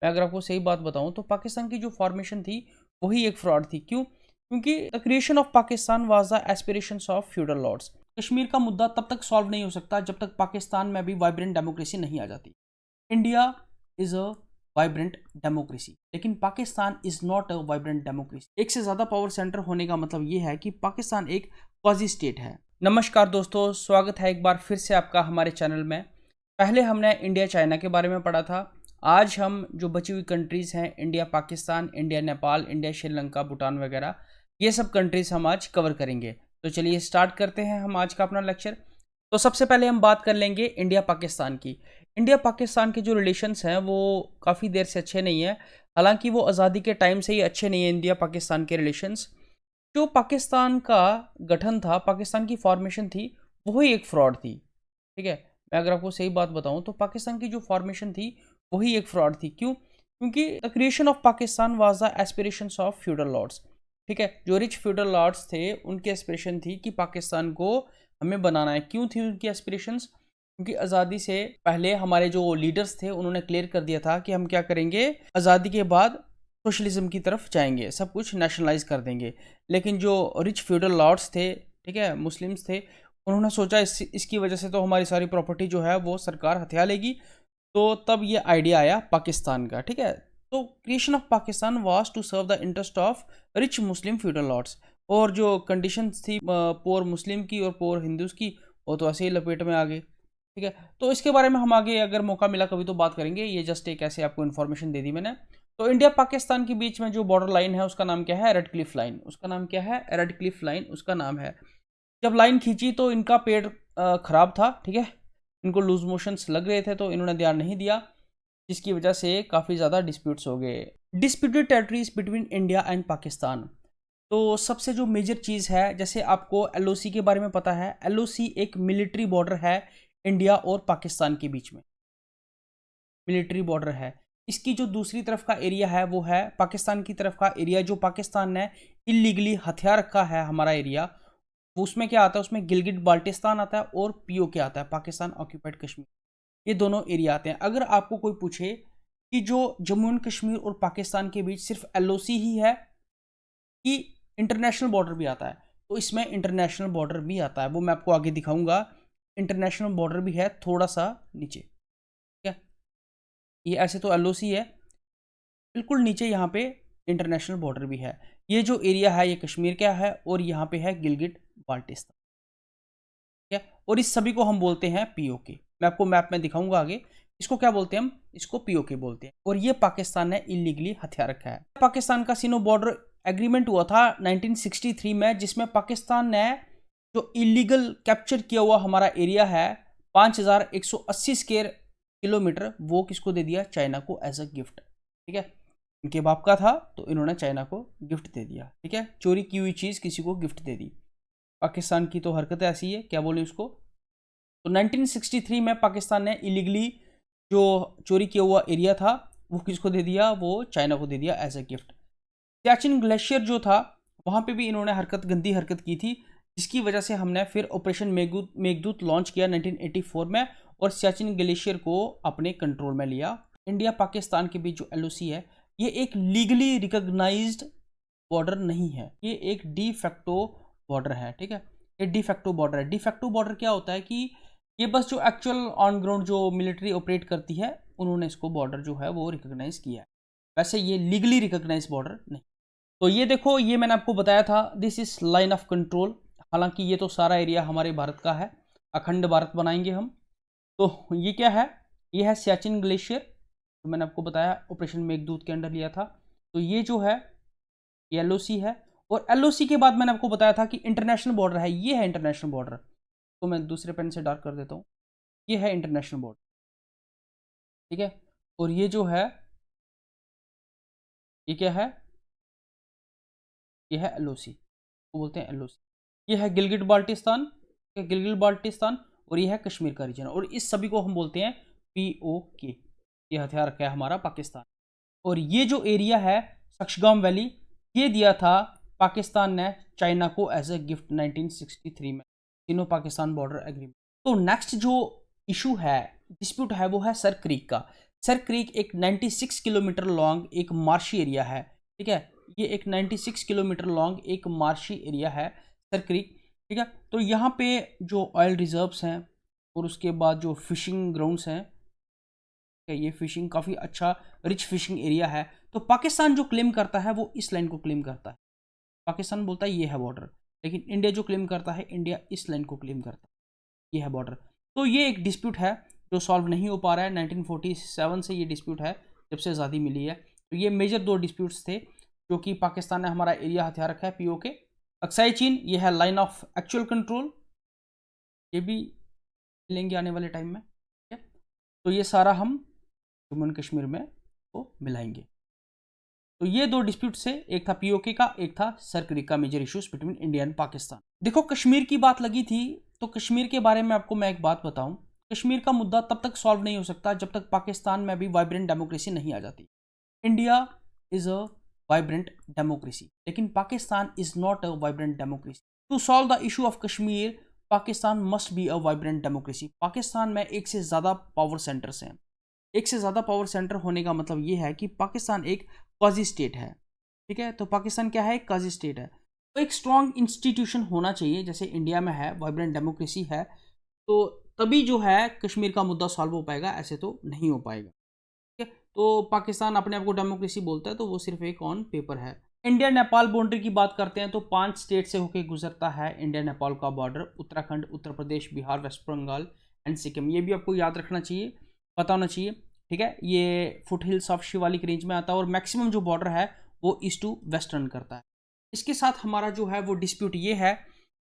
मैं अगर आपको सही बात बताऊं तो पाकिस्तान की जो फॉर्मेशन थी वही एक फ्रॉड थी। क्यों? क्योंकि the creation of Pakistan was the aspirations of feudal lords. Kashmir का मुद्दा तब तक सॉल्व नहीं हो सकता जब तक पाकिस्तान में भी वाइब्रेंट डेमोक्रेसी नहीं आ जाती। India is a vibrant democracy, लेकिन Pakistan is not a vibrant democracy. एक से ज्यादा पावर सेंटर होने का मतलब यह है कि पाकिस्तान एक क्वाजी स्टेट है। नमस्कार दोस्तों, स्वागत है एक बार फिर से आपका हमारे चैनल में। पहले हमने इंडिया चाइना के बारे में पढ़ा था। आज हम जो बची हुई कंट्रीज़ हैं, India Pakistan, India Nepal, India Sri Lanka, Bhutan वगैरह, ये सब कंट्रीज़ हम आज कवर करेंगे। तो चलिए स्टार्ट करते हैं हम आज का अपना लेक्चर। तो सबसे पहले हम बात कर लेंगे इंडिया पाकिस्तान की। इंडिया पाकिस्तान के जो रिलेशंस हैं वो काफ़ी देर से अच्छे नहीं हैं। हालांकि वो आज़ादी के टाइम से ही अच्छे नहीं हैं इंडिया पाकिस्तान के रिलेशंस। जो पाकिस्तान का गठन था, पाकिस्तान की फॉर्मेशन थी, वही एक फ्रॉड थी। ठीक है, मैं अगर आपको सही बात बताऊं तो पाकिस्तान की जो फॉर्मेशन थी वही एक फ्रॉड थी। क्यों? क्योंकि the creation of Pakistan was the aspirations of feudal lords. ठीक है, जो रिच फ्यूडल लॉर्ड्स थे उनकी एस्पिरेशन थी कि पाकिस्तान को हमें बनाना है। क्यों थी उनकी एस्पिरेशंस? क्योंकि आज़ादी से पहले हमारे जो लीडर्स थे उन्होंने क्लियर कर दिया था कि हम क्या करेंगे, आज़ादी के बाद सोशलिज्म की तरफ जाएंगे, सब कुछ नेशनलाइज कर देंगे। लेकिन जो रिच फ्यूडल लॉर्ड्स थे, ठीक है, मुस्लिम्स थे, उन्होंने सोचा इसकी वजह से तो हमारी सारी प्रॉपर्टी जो है वो सरकार हथिया लेगी। तो तब ये आइडिया आया पाकिस्तान का। ठीक है, तो creation of Pakistan was to serve the interest of rich Muslim feudal lords. और जो कंडीशंस थी पोर मुस्लिम की और पोर हिंदूज की, वो तो ऐसे ही लपेट में आ गए। ठीक है, तो इसके बारे में हम आगे अगर मौका मिला कभी तो बात करेंगे। ये जस्ट एक ऐसे आपको इन्फॉर्मेशन दे दी मैंने। तो इंडिया पाकिस्तान के बीच में जो बॉर्डर लाइन है उसका नाम क्या है? Red Cliff line. उसका नाम क्या है? रेड क्लिफ लाइन उसका नाम है। जब लाइन खींची तो इनका पेड़ खराब था। ठीक है, इनको लूज मोशंस लग रहे थे तो इन्होंने ध्यान नहीं दिया, जिसकी वजह से काफ़ी ज़्यादा डिस्प्यूट्स हो गए। Disputed territories between India and Pakistan. तो सबसे जो मेजर चीज़ है, जैसे आपको एलओसी के बारे में पता है, एलओसी एक मिलिट्री बॉर्डर है इंडिया और पाकिस्तान के बीच में। मिलिट्री बॉर्डर है। इसकी जो दूसरी तरफ का एरिया है वो है पाकिस्तान की तरफ का एरिया, जो पाकिस्तान ने इलीगली हथियार रखा है हमारा एरिया। वो उसमें क्या आता है? उसमें गिलगिट बाल्टिस्तान आता है और पीओके आता है, पाकिस्तान ऑक्यूपाइड कश्मीर। ये दोनों एरिया आते हैं। अगर आपको कोई पूछे कि जो जम्मू एंड कश्मीर और पाकिस्तान के बीच सिर्फ एलओसी ही है कि इंटरनेशनल बॉर्डर भी आता है, तो इसमें इंटरनेशनल बॉर्डर भी आता है। वो मैं आपको आगे दिखाऊंगा। इंटरनेशनल बॉर्डर भी है थोड़ा सा नीचे। ठीक है, ये ऐसे तो एलओसी है, बिल्कुल नीचे यहाँ पे इंटरनेशनल बॉर्डर भी है। ये जो एरिया है ये कश्मीर का है और यहाँ पे है गिलगिट बाल्टिस्तान। ठीक है, और इस सभी को हम बोलते हैं पीओके। मैं आपको मैप में दिखाऊंगा आगे। इसको क्या बोलते हैं? हम इसको पीओके बोलते हैं। और ये पाकिस्तान ने इलीगली हथियार रखा है। पाकिस्तान का सिनो बॉर्डर एग्रीमेंट हुआ था 1963 में, जिसमें पाकिस्तान ने जो इलीगल कैप्चर किया हुआ हमारा एरिया है 5180 स्क्वायर किलोमीटर, वो किसको दे दिया? चाइना को एज अ गिफ्ट। ठीक है, इनके बाप का था तो इन्होंने चाइना को गिफ्ट दे दिया। ठीक है, चोरी की हुई चीज़ किसी को गिफ्ट दे दी। पाकिस्तान की तो हरकत ऐसी है, क्या बोले उसको। तो 1963 में पाकिस्तान ने इलीगली जो चोरी किया हुआ एरिया था वो किसको दे दिया? वो चाइना को दे दिया as a gift. Siachen glacier जो था वहाँ पे भी इन्होंने गंदी हरकत की थी, जिसकी वजह से हमने फिर ऑपरेशन मेघदूत लॉन्च किया 1984 में और सियाचिन ग्लेशियर को अपने कंट्रोल में लिया। इंडिया पाकिस्तान के बीच जो एलओसी है ये एक लीगली रिकॉग्नाइज्ड बॉर्डर नहीं है, ये एक डी फैक्टो बॉर्डर है। ठीक है, ये डी फैक्टो बॉर्डर है। डी फैक्टो बॉर्डर क्या होता है कि ये बस जो एक्चुअल ऑन ग्राउंड जो मिलिट्री ऑपरेट करती है उन्होंने इसको बॉर्डर जो है वो रिकॉग्नाइज किया है। वैसे ये लीगली रिकॉग्नाइज बॉर्डर नहीं। तो ये देखो, ये मैंने आपको बताया था, this is line of control. हालांकि ये तो सारा एरिया हमारे भारत का है, अखंड भारत बनाएंगे हम। तो ये क्या है? ये है सियाचिन ग्लेशियर, तो मैंने आपको बताया ऑपरेशन मेघदूत के अंडर लिया था। तो ये जो है ये एलओसी है। और एलओसी के बाद मैंने आपको बताया था कि इंटरनेशनल बॉर्डर है, ये है इंटरनेशनल बॉर्डर। तो मैं दूसरे पेन से डार्क कर देता हूँ। ये है इंटरनेशनल बॉर्डर। ठीक है, और ये जो है ये क्या है? ये है एलओसी, वो बोलते हैं एलओसी। ये है गिलगिट बाल्टिस्तान, गिलगिट बाल्टिस्तान, और ये है कश्मीर का रीजन। और इस सभी को हम बोलते हैं पीओके। ये हथियार रखा है हमारा पाकिस्तान। और ये जो एरिया है सक्शगाम वैली, ये दिया था पाकिस्तान ने चाइना को एज ए गिफ्ट 1963 में, तीनों पाकिस्तान बॉर्डर एग्रीमेंट। तो नेक्स्ट जो इशू है, डिस्प्यूट है, वो है सर क्रीक का। सर क्रीक एक 96 किलोमीटर लॉन्ग एक मार्शी एरिया है, ठीक है। ये एक 96 किलोमीटर लॉन्ग एक मार्शी एरिया है सर क्रीक, ठीक है। तो यहाँ पे जो ऑयल रिजर्व्स हैं और उसके बाद जो फिशिंग ग्राउंड्स हैं, ये फिशिंग काफ़ी अच्छा रिच फिशिंग एरिया है। तो पाकिस्तान जो क्लेम करता है वो इस लाइन को क्लेम करता है, पाकिस्तान बोलता है ये है बॉर्डर, लेकिन इंडिया जो क्लेम करता है, इंडिया इस लाइन को क्लेम करता है, ये है बॉर्डर। तो ये एक डिस्प्यूट है जो सॉल्व नहीं हो पा रहा है। 1947 से ये डिस्प्यूट है, जब से आज़ादी मिली है। तो ये मेजर दो डिस्प्यूट्स थे जो कि पाकिस्तान ने हमारा एरिया हथियार रखा है, POK। अक्साई चीन, ये है लाइन ऑफ एक्चुअल कंट्रोल, ये भी लेंगे आने वाले टाइम में, ठीक है। तो ये सारा हम जम्मू एंड कश्मीर में को मिलाएंगे। तो ये दो डिस्प्यूट से, एक था POK का, एक था सर क्रीक का, major issues between India and Pakistan. देखो कश्मीर की बात लगी थी, तो कश्मीर के बारे में आपको मैं एक बात बताऊं, कश्मीर का मुद्दा तब तक सॉल्व नहीं हो सकता जब तक पाकिस्तान में भी वाइब्रेंट डेमोक्रेसी नहीं आ जाती। India is a vibrant democracy, लेकिन Pakistan is not a vibrant democracy. To solve the issue of Kashmir, Pakistan must be a vibrant democracy. Pakistan में एक से ज़्यादा पावर सेंटर्स हैं। एक से ज़्यादा पावर सेंटर होने का मतलब ये है कि पाकिस्तान एक क्वाजी स्टेट है, ठीक है। तो पाकिस्तान क्या है, एक क्वाजी स्टेट है। तो एक स्ट्रॉन्ग इंस्टीट्यूशन होना चाहिए, जैसे इंडिया में है, वाइब्रेंट डेमोक्रेसी है, तो तभी जो है कश्मीर का मुद्दा सॉल्व हो पाएगा, ऐसे तो नहीं हो पाएगा, ठीक है। तो पाकिस्तान अपने आप को डेमोक्रेसी बोलता है, तो वो सिर्फ एक ऑन पेपर है। इंडिया नेपाल बाउंड्री की बात करते हैं तो 5 स्टेट से होकर गुजरता है इंडिया नेपाल का बॉर्डर, उत्तराखंड, उत्तर प्रदेश, बिहार, वेस्ट बंगाल एंड सिक्किम। ये भी आपको याद रखना चाहिए, पता होना चाहिए, ठीक है। ये foot hills of Shivalik range में आता है और मैक्सिमम जो बॉर्डर है वो ईस्ट टू वेस्ट रन करता है। इसके साथ हमारा जो है वो डिस्प्यूट ये है,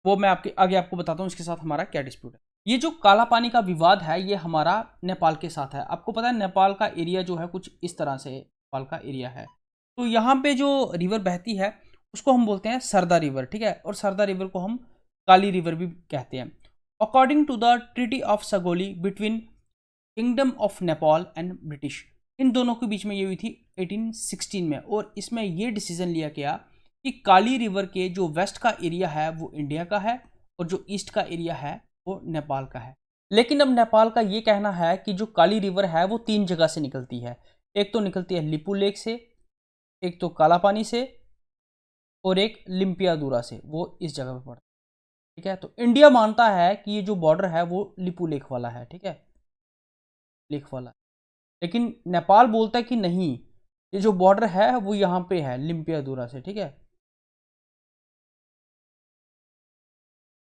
वो मैं आपके आगे आपको बताता हूँ इसके साथ हमारा क्या डिस्प्यूट है। ये जो काला पानी का विवाद है ये हमारा नेपाल के साथ है। आपको पता है नेपाल का एरिया जो है कुछ इस तरह से नेपाल का एरिया है। तो यहाँ पे जो रिवर बहती है उसको हम बोलते हैं सरदा रिवर, ठीक है। और सरदा रिवर को हम काली रिवर भी कहते हैं। According to the treaty of Sugauli between kingdom of Nepal and British, इन दोनों के बीच में ये हुई थी 1816 में, और इसमें ये डिसीजन लिया गया कि काली रिवर के जो वेस्ट का एरिया है वो इंडिया का है और जो ईस्ट का एरिया है वो नेपाल का है। लेकिन अब नेपाल का ये कहना है कि जो काली रिवर है वो 3 जगह से निकलती है। एक तो निकलती है लिपू लेक से, एक तो काला पानी से, और एक लिम्पियादुरा से, वो इस जगह पे पड़ता है, ठीक है। तो इंडिया मानता है कि ये जो बॉर्डर है वो लिपू लेक वाला है, ठीक है, लेक वाला। लेकिन नेपाल बोलता है कि नहीं, ये जो बॉर्डर है वो यहाँ पे है लिम्पियादुरा से, ठीक है।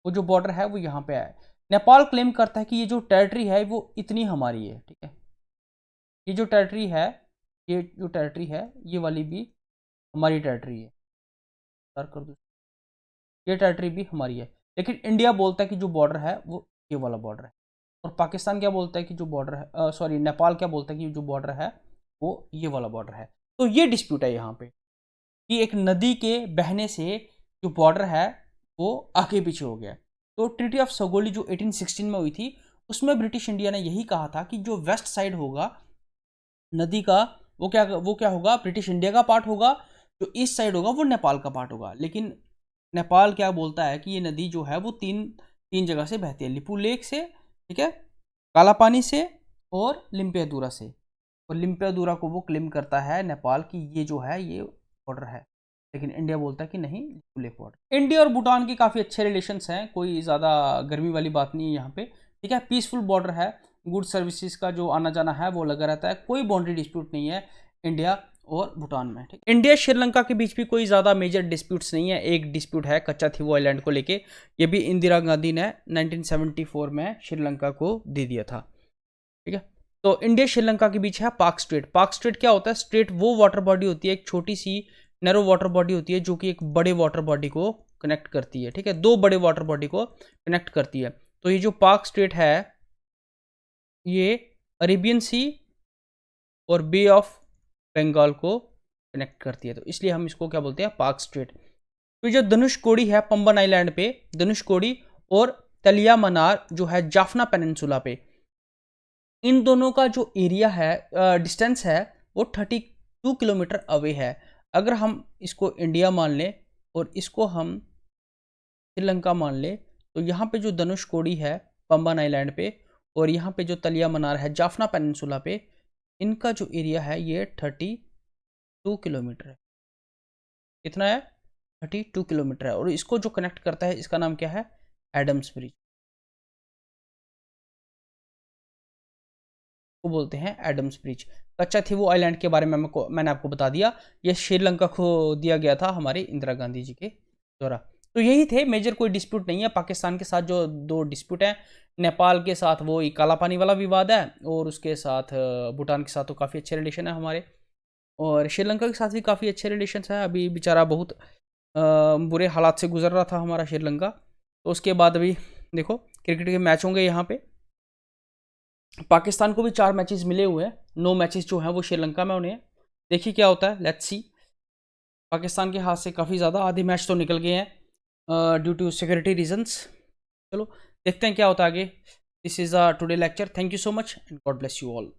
वो जो बॉर्डर है वो यहाँ पे है। नेपाल क्लेम करता है कि ये जो टेरिटरी है वो इतनी हमारी है, ठीक है। ये जो टेरिटरी है, ये जो टेरिटरी है ये वाली भी हमारी टेरिटरी है, कर दो, ये टेरिटरी भी हमारी है। लेकिन इंडिया बोलता है कि जो बॉर्डर है वो ये वाला बॉर्डर है। और पाकिस्तान क्या बोलता है कि जो बॉर्डर है, सॉरी, नेपाल क्या बोलता है कि जो बॉर्डर है वो ये वाला बॉर्डर है। तो ये डिस्प्यूट है यहाँ पे कि एक नदी के बहने से जो बॉर्डर है वो आगे पीछे हो गया। तो ट्रीटी ऑफ सगोली जो 1816 में हुई थी उसमें ब्रिटिश इंडिया ने यही कहा था कि जो वेस्ट साइड होगा नदी का वो क्या होगा, ब्रिटिश इंडिया का पार्ट होगा, जो ईस्ट साइड होगा वो नेपाल का पार्ट होगा। लेकिन नेपाल क्या बोलता है कि ये नदी जो है वो तीन जगह से बहती है, लिपू लेक से, ठीक है, काला पानी से और लिम्पियादुरा से। और लिम्पियादुरा को वो क्लेम करता है नेपाल कि ये जो है ये बॉर्डर है। लेकिन इंडिया बोलता है कि नहीं, लिपू लेक बॉर्डर। इंडिया और भूटान के काफ़ी अच्छे रिलेशंस हैं, कोई ज़्यादा गर्मी वाली बात नहीं है यहाँ पे, ठीक है। पीसफुल बॉर्डर है, गुड सर्विसेज का जो आना जाना है वो लगा रहता है, कोई बाउंड्री डिस्प्यूट नहीं है इंडिया और भूटान में, ठीक। इंडिया श्रीलंका के बीच भी कोई ज़्यादा मेजर डिस्प्यूट्स नहीं है। एक डिस्प्यूट है कच्चा थीवो आइलैंड को लेके, ये भी इंदिरा गांधी ने 1974 में श्रीलंका को दे दिया था, ठीक है। तो इंडिया श्रीलंका के बीच है पाक स्ट्रेट। पाक स्ट्रेट क्या होता है, स्ट्रेट वो वाटर बॉडी होती है, एक छोटी सी नैरो वाटर बॉडी होती है जो कि एक बड़े वाटर बॉडी को कनेक्ट करती है, ठीक है, दो बड़े वाटर बॉडी को कनेक्ट करती है। तो ये जो पाक स्ट्रेट है ये अरेबियन सी और बे ऑफ बंगाल को कनेक्ट करती है, तो इसलिए हम इसको क्या बोलते हैं, पाक स्ट्रेट। तो जो धनुषकोडी है पंबन आइलैंड पे, धनुषकोडी और तलिया मनार जो है जाफना पेनिनसुला पे, इन दोनों का जो एरिया है, डिस्टेंस है वो 32 किलोमीटर अवे है। अगर हम इसको इंडिया मान लें और इसको हम श्रीलंका मान लें, तो यहाँ पे जो धनुषकोडी है पंबन आइलैंड पे और यहाँ पे जो तलिया मनार है जाफना पेनिनसुला पे, इनका जो एरिया है ये 32 किलोमीटर है। कितना है? 32 किलोमीटर है। और इसको जो कनेक्ट करता है इसका नाम क्या है? एडम्स ब्रिज को बोलते हैं, एडम्स ब्रिज। कच्चा थी वो आइलैंड के बारे में मैंने आपको बता दिया। ये श्रीलंका को दिया गया था हमारे इंदिरा गांधी जी के द्वारा। तो यही थे, मेजर कोई डिस्प्यूट नहीं है। पाकिस्तान के साथ जो दो डिस्प्यूट हैं, नेपाल के साथ वो काला पानी वाला विवाद है, और उसके साथ भूटान के साथ तो काफ़ी अच्छे रिलेशन है हमारे, और श्रीलंका के साथ भी काफ़ी अच्छे रिलेशन है। अभी बेचारा बहुत बुरे हालात से गुजर रहा था हमारा श्रीलंका। तो उसके बाद अभी देखो क्रिकेट के मैच होंगे यहाँ पे। पाकिस्तान को भी 4 मैचेस मिले हुए हैं, 9 मैचेस जो हैं वो श्रीलंका में उन्हें। देखिए क्या होता है, लेट्स सी। पाकिस्तान के हाथ से काफ़ी ज़्यादा आधे मैच तो निकल गए हैं ड्यू टू सिक्योरिटी रीजंस। चलो देखते हैं क्या होता है आगे। This is a today lecture. Thank you so much and God bless you all.